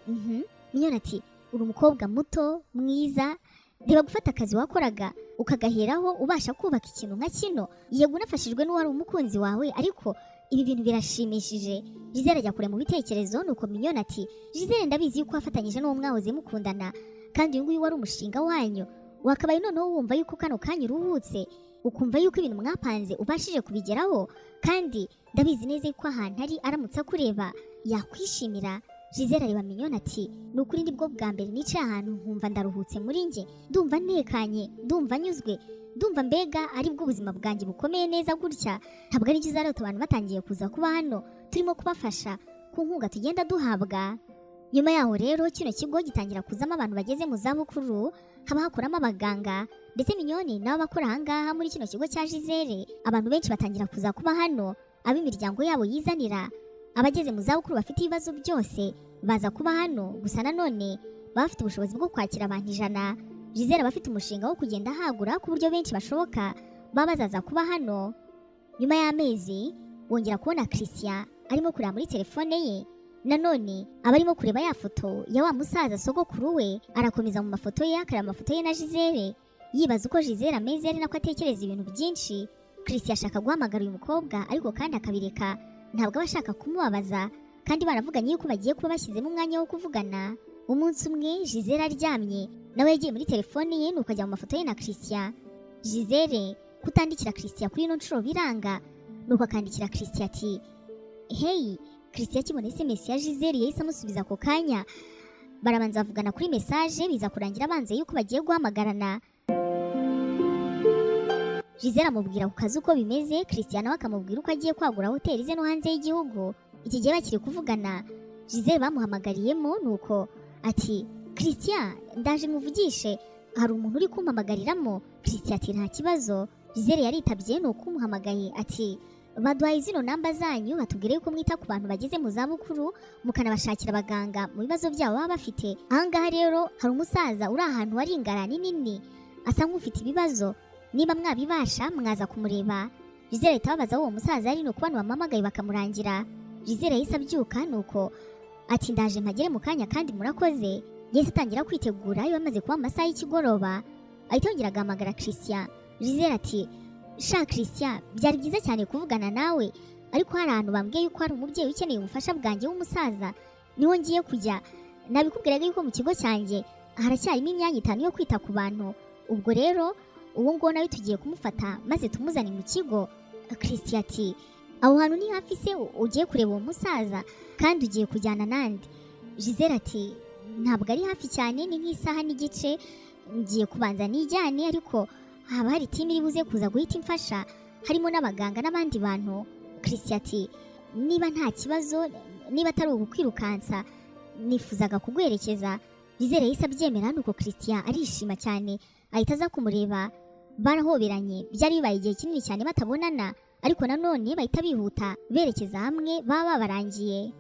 Mignone ati uri umukobwa muto mwiza, reba gufata akazi wakoraga ukagaheraho ubasha kubaka ikintu nka kino. Yego unafashijwe n'uwari umukunzi wawe, ariko ibi bintu birashimishije. Gisele ajya kure mu bitekerezo nuko Mignone ati Gisele ndabizi yuko wafatanyije n'uwo mwahoze mukundana, kandi uyu nguyu wari umushinga wanyu, wakabaye noneho wumva yuko kano kanya uruhutse ukumva yuko ibintu mwapanze ubashije kubigeraho, kandi ndabizi neza yuko ahantu ari aramutse akureba yakwishimira. Gisele areba Mignone ati ni ukuri nibwo bwa mbere nicaye ahantu nkumva ndaruhutse muri njye, ndumva ntekanye, ndumva nyuzwe, ndumva mbega ari bwo ubuzima bwanjye bukomeye neza gutya. Ntabwo ari byiza rero abantu batangiye kuza kuba hano turimo kubafasha ku nkunga tugenda duhabwa. Nyuma yaho rero kino kigo gitangira kuzamo abantu bageze mu zabukuru, haba hakoramo abaganga ndetse Mignone nabo bakora aha ngaha muri kino kigo cya Gisele. Abantu benshi batangira kuza kuba hano, ab'imiryango yabo yizanira, abageze mu zabukuru bafite ibibazo byose baza kuba hano. Gusa nanone baba bafite ubushobozi bwo kwakira abantu 100. Gisele aba afite umushinga wo kugenda ahagura ku buryo benshi bashoboka baba bazaza kuba hano. Nyuma y'amezi wongera kubona Christian arimo kureba muri telefone ye. Nanone abarimo kureba ya foto ya wa musaza sogokuru we, arakomeza mu mafoto ye akareba amafoto ye na Gisele, yibaza uko Gisele ameze ari nako atekereza ibintu byinshi. Christian ashaka guhamagara uyu mukobwa ariko kandi akabireka, ntabwo aba ashaka kumubabaza, kandi baravuganye yuko bagiye kuba bashyizemo umwanya wo kuvugana. Umunsi umwe Gisele aryamye nawe yagiye muri telefone ye nuko ajya mu mafoto ye na Christian. Gisele kutandikira Christian kuri ino nshuro biranga, nuko akandikira Christian ati hey. Christian akibona SMS ya Gisele yahise amusubiza ako kanya, barabanza bavugana kuri message biza kurangira abanze yuko bagiye guhamagarana. Gisele amubwira ku kazi uko bimeze, Christian nawe akamubwira uko agiye kwagura hoteli ze no hanze y'igihugu. Iki gihe bakiri kuvugana Gisele bamuhamagariyemo nuko ati Christian ndaje muvugishe, hari umuntu uri kumpamagariramo. Christian ati nta kibazo. Gisele yaritabye nuko umuhamagaye ati baduhaye zino namba zanyu batubwire yuko mwita ku bantu bageze mu zabukuru mukanabashakira abaganga mu bibazo byabo baba bafite. Aha ngaha rero hari umusaza uri ahantu hari ingarani nini asa nk'ufite ibibazo, niba mwabibasha mwaza kumureba. Gisele ahita ababaza uwo musaza ari nuko abantu bamamagaye bakamurangira. Gisele yahise abyuka nuko ati ndaje mpagere mu kanya kandi murakoze. Yahise atangira kwitegura iyo bamaze kuba amasaha y'ikigoroba, ahita yongera agahamagara Christian. Gisele ati sha Christian byari byiza cyane kuvugana nawe, ariko hari ahantu bambwiye yuko hari umubyeyi ukeneye ubufasha bwanjye w'umusaza, niho ngiye kujya. Nabikubwiraga yuko mu kigo cyanjye haracyarimo imyanya 5 yo kwita ku bantu, ubwo rero uwo nguwo nawe tugiye kumufata maze tumuzane mu kigo. Christian ati aho hantu ni hafi se ugiye kureba uwo musaza kandi ugiye kujyana nandi? Gisele ati ntabwo ari hafi cyane, ni nk'isaha n'igice, ngiye kubanza nijyane ariko haba hari timu iri buze kuza guhita imfasha, harimo n'abaganga n'abandi bantu. Christian ati niba nta kibazo, niba atari ukukwirukansa nifuzaga kuguherekeza. Gisele yahise abyemera, nuko Christian arishima cyane ahita aza kumureba. Barahoberanye, byari bibaye igihe kinini cyane batabonana, ariko nanone bahita bihuta berekeza hamwe, baba barangiye.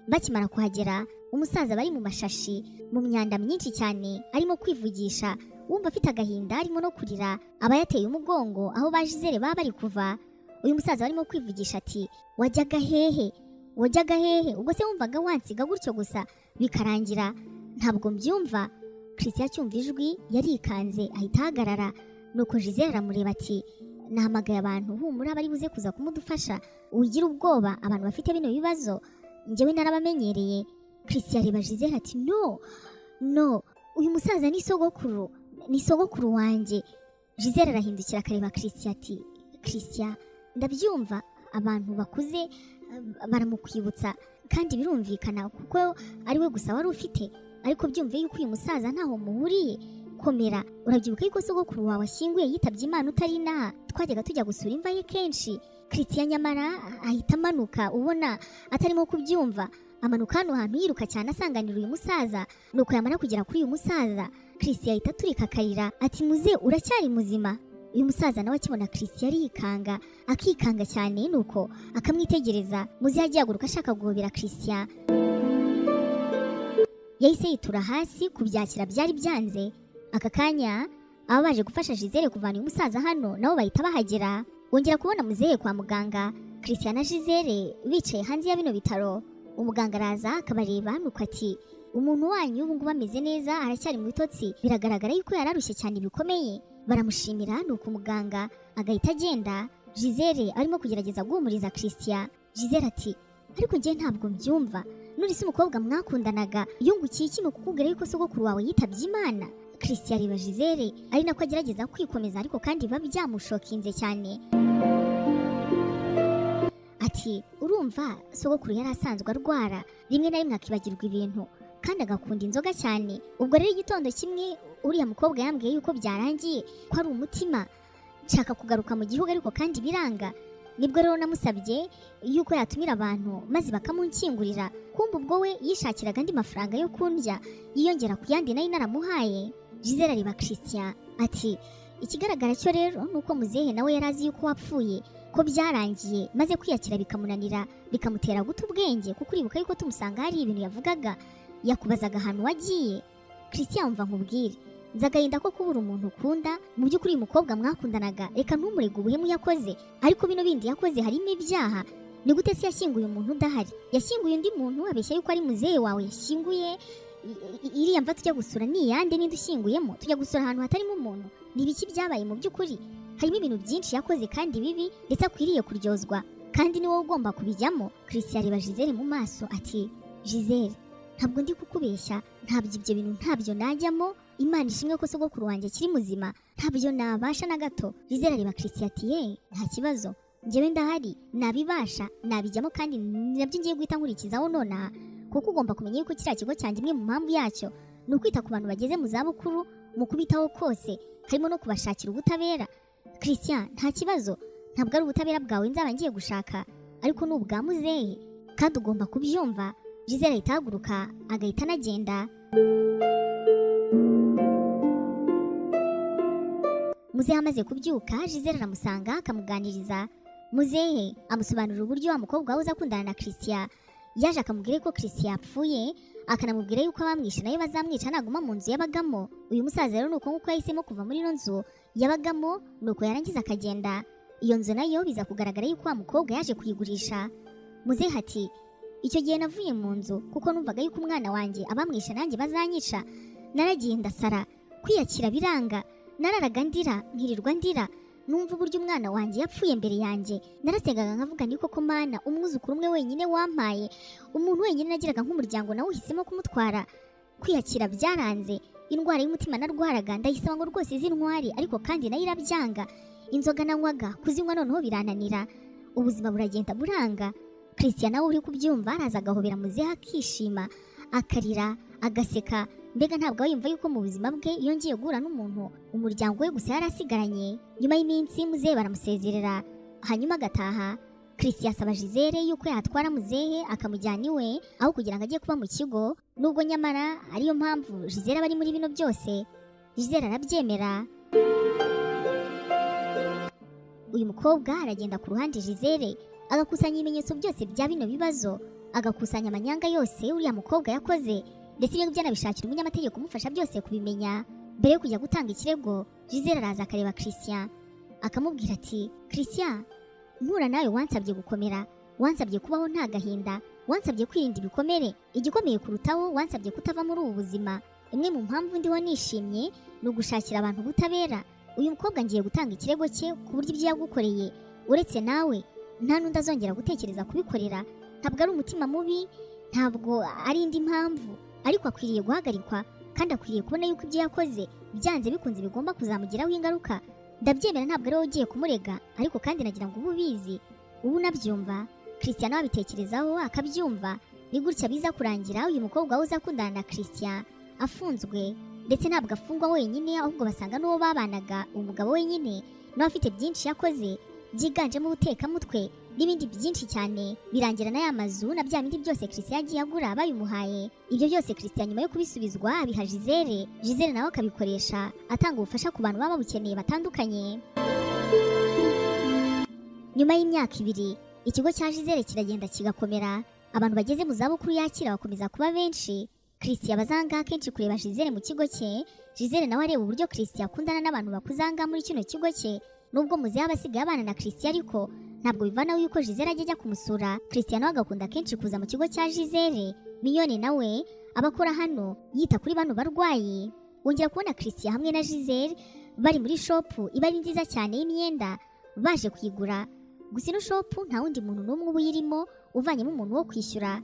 Bakimara kuhagera, umusaza bari mu mashashi, mu myanda myinshi cyane, arimo kwivugisha, wumva afite agahinda, arimo no kurira, aba yateye umugongo aho ba Gisele baba bari kuva. Uyu musaza barimo kwivugisha ati wajyaga hehe, wajyaga hehe, ubwo se wumvaga wansiga gutyo gusa bikarangira? Ntabwo mbyumva. Christian cyumva ijwi yarikanze ahita ahagarara, nuko Gisele aramureba ati nahamagaye abantu, humura bari buze kuza kumudufasha, ugira ubwoba, abantu bafite bino bibazo njyewe narabamenyereye. Christian areba Gisele ati no, uyu musaza ni sogokuru wanjye. Gisele arahindukira akareba Christian ati Christian, ndabyumva, abantu bakuze baramukwibutsa kandi birumvikana kuko ari we gusa wari ufite, ariko byumve yuko uyu musaza ntaho muhuriye. Komera, urabyibuka yuko sogokuru wawe ashyinguye yitabye Imana utari inaha, twajyaga tujya gusura imva ye kenshi. Christian nyamara ahita amanuka, ubona atarimo kubyumva, amanuka hano hantu yiruka cyane asanganira uyu musaza. Nuko yamara kugera kuri uyu musaza, Christian ahita aturika akarira ati muze uracyari muzima? Uyu musaza nawe akibona Christian arikanga, akikanga cyane, nuko akamwitegereza. Muze yagiye aguruka ashaka guhobera Christian, yahise yitura hasi, kubyakira byari byanze. Aka kanya aba baje gufasha Gisele kuvana uyu musaza hano nabo bahita bahagera. Wongera kubona muzehe kwa muganga, Christian na Gisele bicaye hanze ya bino bitaro. Umuganga araza akabareba, nuko ati umuntu wanyu ubu ngubu ameze neza, aracyari mu bitotsi, biragaragara yuko yararushye cyane bikomeye. Baramushimira, nuko umuganga agahita agenda. Gisele arimo kugerageza guhumuriza Christian. Gisele ati ariko njye ntabwo mbyumva, nuri se umukobwa mwakundanaga yungukiye iki mu kukubwira yuko sogokuru wawe yitabye Imana? Christian areba Gisele ari nako agerageza kwikomeza, ariko kandi biba byamushokinze cyane. Ati urumva sogokuru yari asanzwe arwara, rimwe na rimwe akibagirwa ibintu kandi agakunda inzoga cyane. Ubwo rero igitondo kimwe uriya mukobwa yambwiye yuko byarangiye, ko ari umutima, nshaka kugaruka mu gihugu ariko kandi biranga. Nibwo rero namusabye yuko yatumira abantu maze bakamunkingurira, kumva ubwo we yishakiraga andi mafaranga yo kundya yiyongera ku yandi nari naramuhaye. Gisele areba Christian ati ikigaragara cyo rero nuko muzehe nawe yarazi yuko wapfuye, ko byarangiye maze kwiyakira bikamunanira, bikamutera guta ubwenge, kuko uribuka yuko tumusanga hari ibintu yavugaga, yakubazaga ahantu wagiye. Christian umva nkubwire, nzi agahinda ko kubura umuntu ukunda. Mu by'ukuri uyu mukobwa mwakundanaga reka ntumurege ubuhemu yakoze, ariko bino bindi yakoze harimo ibyaha. Ni gute se yashyinguye umuntu udahari? Yashyinguye undi muntu abeshya yuko ari muzehe wawe yashyinguye. Iriya mva tujya gusura ni iyande ninde ushyinguyemo? Tujya gusura ahantu hatarimo umuntu? Ni ibiki byabaye mu by'ukuri? Harimo ibintu byinshi yakoze kandi bibi, ndetse akwiriye kuryozwa, kandi ni wowe ugomba kubijyamo. Christian areba Gisele mu maso ati Gisele, ntabwo ndi kukubeshya, ntabyo ibyo bintu ntabyo najyamo. Imana ishimwe ko sogokuru wanjye akiri muzima, ntabyo nabasha na gato. Gisele areba Christian ati nta kibazo, njyewe ndahari, nabibasha, nabijyamo, kandi nabyo ngiye guhita nkurikizaho nonaha, kuko ugomba kumenya yuko kiriya kigo cyanjye imwe mu mpamvu yacyo ni ukwita ku bantu bageze mu zabukuru, mu kubitaho kose harimo no kubashakira ubutabera. Christian, nta kibazo, ntabwo ari ubutabera bwawe nzaba ngiye gushaka, ariko ni ubwa muzehe kandi ugomba kubyumva. Gisele ahita ahaguruka agahita anagenda. Muzehe amaze kubyuka, Gisele aramusanga akamuganiriza. Muzehe amusobanurira uburyo wa mukobwa wahoze akundana na Christian yaje akamubwira ko Christian yapfuye, akanamubwira yuko abamwishe nayo bazamwica naguma mu nzu yabagamo. Uyu musaza rero nuko nguko yahisemo kuva muri ino nzu yabagamo, nuko yarangiza akagenda. Iyo nzu nayo biza kugaragara yuko wa mukobwa yaje kuyigurisha. Muzehe ati icyo gihe navuye mu nzu kuko numvaga yuko umwana wanjye abamwishe nanjye bazanyica. Naragiye ndasara, kwiyakira biranga, nararaga ndira, nkirirwa ndira, numva uburyo umwana wanjye yapfuye mbere yanjye. Narasengaga nkavuga niko ko Mana, umwuzukuru umwe wenyine wampaye, umuntu wenyine nagiraga nk'umuryango nawe uhisemo kumutwara. Kwiyakira byaranze, indwara y'umutima narwaraga ndayisaba ngo rwose zintware, ariko kandi nayo irabyanga. Inzoga nanywaga kuzinywa noneho birananira, ubuzima buragenda buranga. Christian nawe uri kubyumva araza agahobera muzehe akishima, akarira, agaseka. Mbega ntabwo yumva yuko mu buzima bwe yongeye guhura n'umuntu umuryango we gusa yarasigaranye. Nyuma y'iminsi muzehe baramusezerera, hanyuma agataha. Christian asaba Gisele yuko yatwara muzehe akamujyana iwe aho kugira ngo ajye kuba mu kigo, nubwo nyamara ariyo mpamvu Gisele aba ari muri bino byose. Gisele arabyemera. Uyu mukobwa aragenda ku ruhande Gisele agakusanya ibimenyetso byose bya bino bibazo, agakusanya amanyanga yose uriya mukobwa yakoze, ndetse ibyo byanabishakira umunyamategeko umufasha byose kubimenya. Mbere yo kujya gutanga ikirego, Gisele araza akareba Christian akamubwira ati, Christian, mpura nawe wansabye gukomera, wansabye kubaho nta gahinda, wansabye kwirinda ibikomere, igikomeye kurutaho wansabye kutava muri ubu buzima. Imwe mu mpamvu ndiho nishimye ni ugushakira abantu ubutabera. Uyu mukobwa ngiye gutanga ikirego cye ku buryo ibyo yagukoreye uretse nawe nta n'undi azongera gutekereza kubikorera. Ntabwo ari umutima mubi, ntabwo ari indi mpamvu, ariko akwiriye guhagarikwa kandi akwiriye kubona yuko ibyo yakoze byanze bikunze bigomba kuzamugiraho ingaruka. Ndabyemera ntabwo ari wowe ugiye kumurega, ariko kandi nagira ngo ubu ubizi, ubu unabyumva. Christian nawe abitekerezaho akabyumva. Ni gutya biza kurangira uyu mukobwa wahoze akundana na Christian afunzwe, ndetse ntabwo afungwa wenyine, ahubwo basanga n'uwo babanaga umugabo wenyine nawe afite byinshi yakoze byiganjemo ubutekamutwe n'ibindi byinshi cyane. Birangira na ya mazu na bya bindi byose Christian yagiye agura babimuhaye. Ibyo byose Christian nyuma yo kubisubizwa abiha Gisele. Gisele nawe akabikoresha atanga ubufasha ku bantu baba babukeneye batandukanye. Nyuma y'imyaka 2 ikigo cya Gisele kiragenda kigakomera, abantu bageze mu zabukuru yakira bakomeza kuba benshi. Christian bazanga kenshi kureba Gisele mu kigo cye. Gisele nawe areba uburyo Christian akundana n'abantu bakuzanga muri kino kigo cye. Nubwo muzehe abasigaye abana na Christian, ariko ntabwo bivanaho yuko Gisele ajya kumusura. Christian nawe agakunda kenshi kuza mu kigo cya Gisele. Mignone nawe abakora hano yita kuri bano barwayi. Wongera kubona Christian hamwe na Gisele bari muri shop iba ari nziza cyane y'imyenda baje kuyigura. Gusa ino shop nta wundi muntu n'umwe uba uyirimo uvanyemo umuntu wo kwishyura.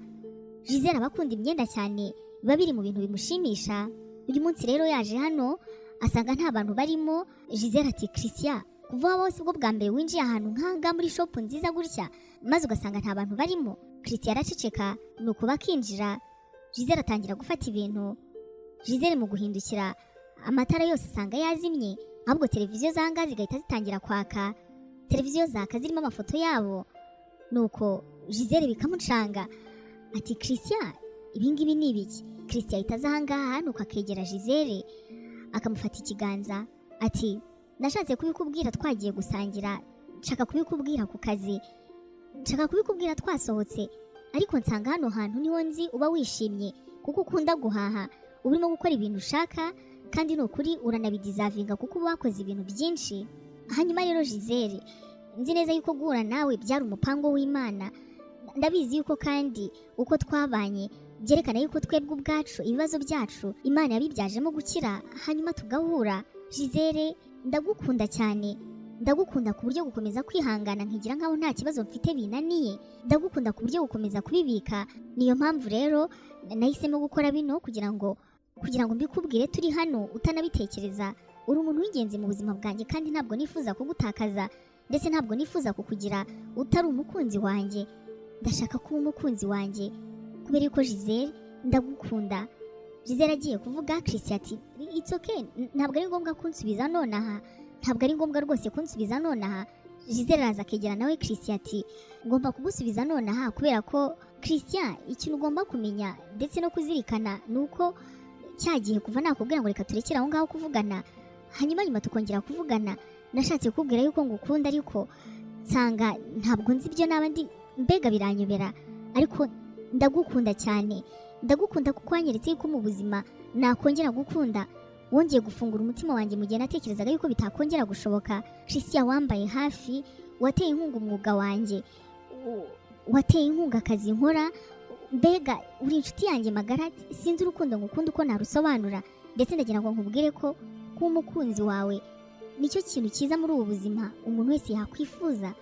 Gisele abakunda imyenda cyane biba biri mu bintu bimushimisha. Uyu munsi rero yaje hano asanga nta bantu barimo. Gisele ati, Christian, kuva bose ubwo bwa mbere winjiye ahantu nk'aha muri shop nziza gutya maze ugasanga nta bantu barimo? Christian araceceka, nuko bakinjira. Gisele atangira gufata ibintu. Gisele mu guhindukira amatara yose asanga yazimye, ahubwo televiziyo zanga zigahita zitangira kwaka. Televiziyo zaka zirimo amafoto yabo. Nuko Gisele bikamucanga ati, Christian, ibingibi ni ibiki? Christian ahita aza ahangaha nuko akegera Gisele akamufata ikiganza ati, nashatse kubikubwira twagiye gusangira, nshaka kubikubwira ku kazi, nshaka kubikubwira twasohotse, ariko nsanga hano hantu niho nzi uba wishimye kuko ukunda guhaha, urimo gukora ibintu ushaka, kandi ni ukuri uranabidizavinga kuko uba wakoze ibintu byinshi. Hanyuma rero Gisele, nzi neza yuko guhura nawe byari umupango w'Imana. Ndabizi yuko kandi uko twabanye byerekana yuko twebwe ubwacu ibibazo byacu Imana yabibyajemo gukira, hanyuma tugahura. Gisele, ndagukunda cyane, ndagukunda ku buryo gukomeza kwihangana nkigira nkaho nta kibazo mfite binaniye, ndagukunda ku buryo gukomeza kubibika. Niyo mpamvu rero nahisemo gukora bino kugira ngo mbikubwire turi hano utanabitekereza. Uri umuntu w'ingenzi mu buzima bwanjye kandi ntabwo nifuza kugutakaza, ndetse ntabwo nifuza kukugira utari umukunzi wanjye. Ndashaka kuba umukunzi wanjye kubera yuko Gisele ndagukunda. Gisele agiye kuvuga, Christian ati, it's okay, ntabwo ari ngombwa kunsubiza nonaha, ntabwo ari ngombwa rwose kunsubiza nonaha. Gisele araza akegera nawe Christian ati, ngomba kugusubiza nonaha kubera ko Christian, ikintu ugomba kumenya ndetse no kuzirikana nuko cyagiye kuva nakubwira ngo reka turekere aho ngaho kuvugana, hanyuma nyuma tukongera kuvugana. Nashatse kukubwira yuko ngukunda, ariko nsanga ntabwo nzi ibyo naba ndi, mbega biranyobera, ariko ndagukunda cyane. Ndagukunda kuko wanyeretse yuko mu buzima nakongera gukunda. Wongeye gufungura umutima wanjye mu gihe natekerezaga yuko bitakongera gushoboka. Christian, wambaye hafi, wateye inkunga umwuga wanjye, wateye inkunga akazi nkora, mbega uri inshuti yanjye magara. Sinzi urukundo ngukunda uko narusobanura, ndetse ndagira ngo nkubwire ko kuba umukunzi wawe nicyo kintu cyiza muri ubu buzima umuntu wese yakwifuza.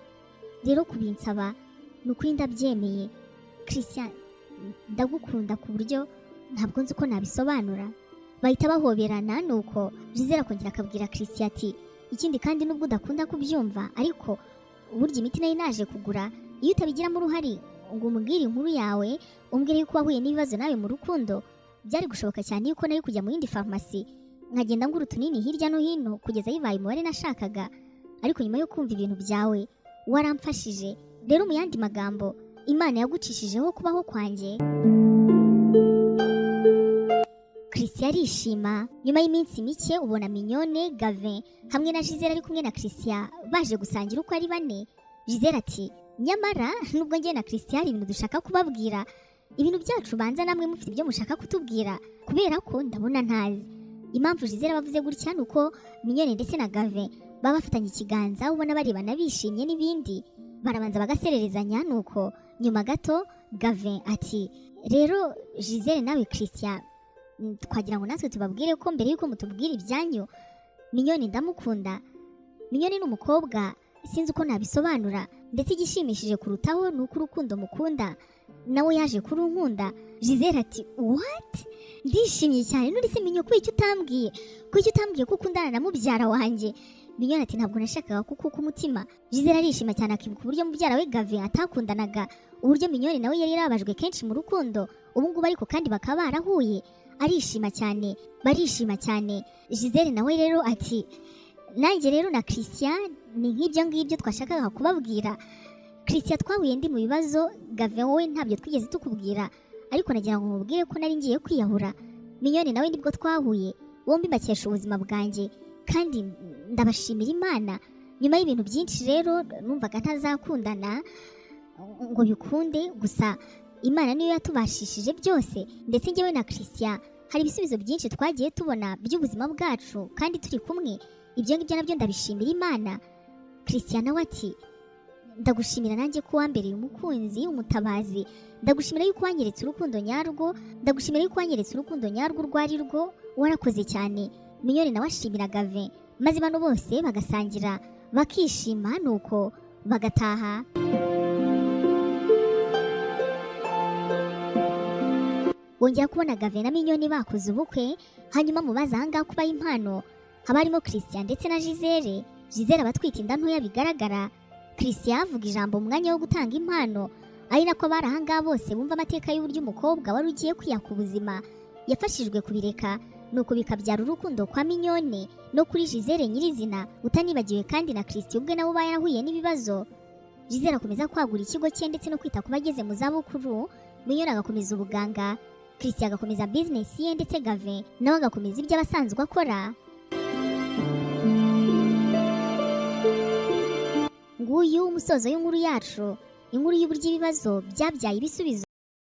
Rero kubinsaba ni ukuri ndabyemeye. Christian, ndagukunda ku buryo ntabwo nzi uko nabisobanura. bahita bahoberana. Nuko Gisele akongera akabwira Christian ati ikindi kandi nubwo udakunda kubyumva ariko burya imiti nayo naje kugura, iyo utabigiramo uruhare ngo umubwire inkuru yawe umbwire yuko wahuye n'ibibazo nawe mu rukundo, byari gushoboka cyane yuko nari kujya mu yindi farumasi nkagenda ngura utunini hirya no hino kugeza bibaye umubare nashakaga, ariko nyuma yo kumva ibintu byawe waramfashije. Rero mu yandi magambo Imana yagucishijeho kubaho kwanjye. Christian arishima. Nyuma y'iminsi mike ubona Mignone, Gavin hamwe na Gisele ari kumwe na Christian baje gusangira uko ari bane. Gisele ati nyamara nubwo njye na Christian hari ibintu dushaka kubabwira, ibintu byacu banza namwe mufite ibyo mushaka kutubwira kubera ko ndabona ntazi. Impamvu Gisele bavuze gutya nuko Mignone ndetse na Gavin baba bafatanye ikiganza ubona barebana bishimye n'ibindi, barabanza bagasererezanya. Nuko nyuma gato Gavin ati rero Gisele nawe Christian twagira ngo natwe tubabwire ko mbere yuko mutubwira ibyanyu Mignone ndamukunda. Mignone ni umukobwa sinzi uko nabisobanura, ndetse igishimishije kurutaho ni uko urukundo mukunda nawe yaje kurunkunda. Gisele ati what, ndishimye cyane, nuri se Mignone kuko utambwiye ko ukundana na mubyara wanjye. Mignone ati ntabwo nashakaga kukuka umutima. Gisele arishima cyane akibuka uburyo mubyara we Gavin atakundanaga, uburyo Mignone nawe yari yarabajwe kenshi mu rukundo, ubu ngubu ariko kandi bakaba barahuye. Arishima cyane, barishima cyane. Gisele nawe rero ati nanjye rero na Christian ni nk'ibyo ngibyo twashakaga kubabwira. Christian twahuye ndi mu bibazo, Gavin wowe ntabyo twigeze tukubwira, ariko nagira ngo mubwire ko nari ngiye kwiyahura. Mignone nawe nibwo twahuye, bombi bakesha ubuzima bwanjye kandi ndabashimira Imana. Nyuma y'ibintu byinshi rero numvaga ntazakundana ngo bikunde, gusa Imana niyo yatubashishije byose, ndetse njyewe na Christian hari ibisubizo byinshi twagiye tubona by'ubuzima bwacu kandi turi kumwe. Ibyo ngibyo nabyo ndabishimira Imana. Christian nawe ati ndagushimira nanjye ko wambereye umukunzi, umutabazi. Ndagushimira yuko wanyeretse urukundo nyarwo, ndagushimira yuko wanyeretse urukundo nyarwo urwo ari rwo, warakoze cyane. Mignone nawe ashimira Gavin, maze bano bose bagasangira bakishima, nuko bagataha. Bongera kubona Gavin na Mignone bakoze ubukwe, hanyuma mubaza ahangaha kubaha impano haba harimo Christian ndetse na Gisele. Gisele abatwite inda ntoya bigaragara. Christian avuga ijambo mu mwanya wo gutanga impano, ari nako abari ahangaha bose bumva amateka y'uburyo umukobwa wari ugiye kwiyaka ubuzima yafashijwe kubireka, nuko bikabyara urukundo kwa Mignone no kuri Gisele nyirizina, utanibagiwe kandi na Christian ubwe nabo barahuye n'ibibazo. Gisele akomeza kwagura ikigo cye ndetse no kwita ku bageze mu zabukuru. Mignone agakomeza ubuganga, Christian agakomeza business ye, ndetse Gavin nawe agakomeza ibyo abasanzwe akora. Nguyu umusozo w'inkuru yacu, inkuru y'uburyo ibibazo byabyaye ibisubizo.